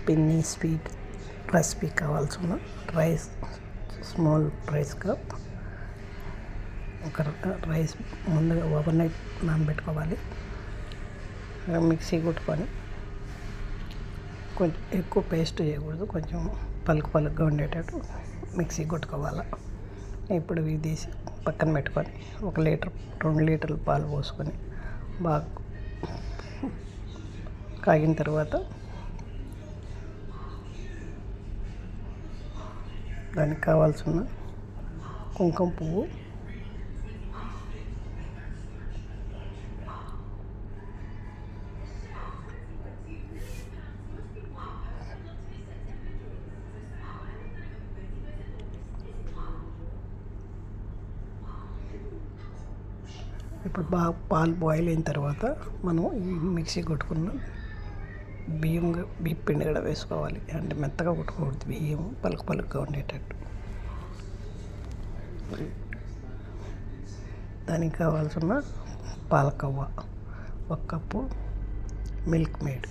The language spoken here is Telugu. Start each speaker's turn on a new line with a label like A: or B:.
A: పిన్ని స్వీట్ రెసిపీ కావాల్సిన రైస్, స్మాల్ రైస్ కప్. ఒక రైస్ ముందుగా ఓవర్ నైట్ నానబెట్టుకోవాలి. మిక్సీ కొట్టుకొని, కొంచెం ఎక్కువ పేస్ట్ చేయకూడదు, కొంచెం పలుకుగా ఉండేటట్టు మిక్సీ కొట్టుకోవాలి. ఇప్పుడు ఇవి తీసి పక్కన పెట్టుకొని 1 లీటర్ 2 లీటర్ల పాలు పోసుకొని బాగా కాగిన తర్వాత దానికి కావాల్సిన కుంకుమ పువ్వు, ఇప్పుడు బాగా పాలు బాయిల్ అయిన తర్వాత మనం ఈ మిక్సీ కొట్టుకున్న బియ్యం పిండి కూడా వేసుకోవాలి. అంటే మెత్తగా కొట్టుకోకూడదు, బియ్యం పలుకుగా ఉండేటట్టు. దానికి కావాల్సిన పాలకవ్వ, 1 కప్పు మిల్క్ మేడ్,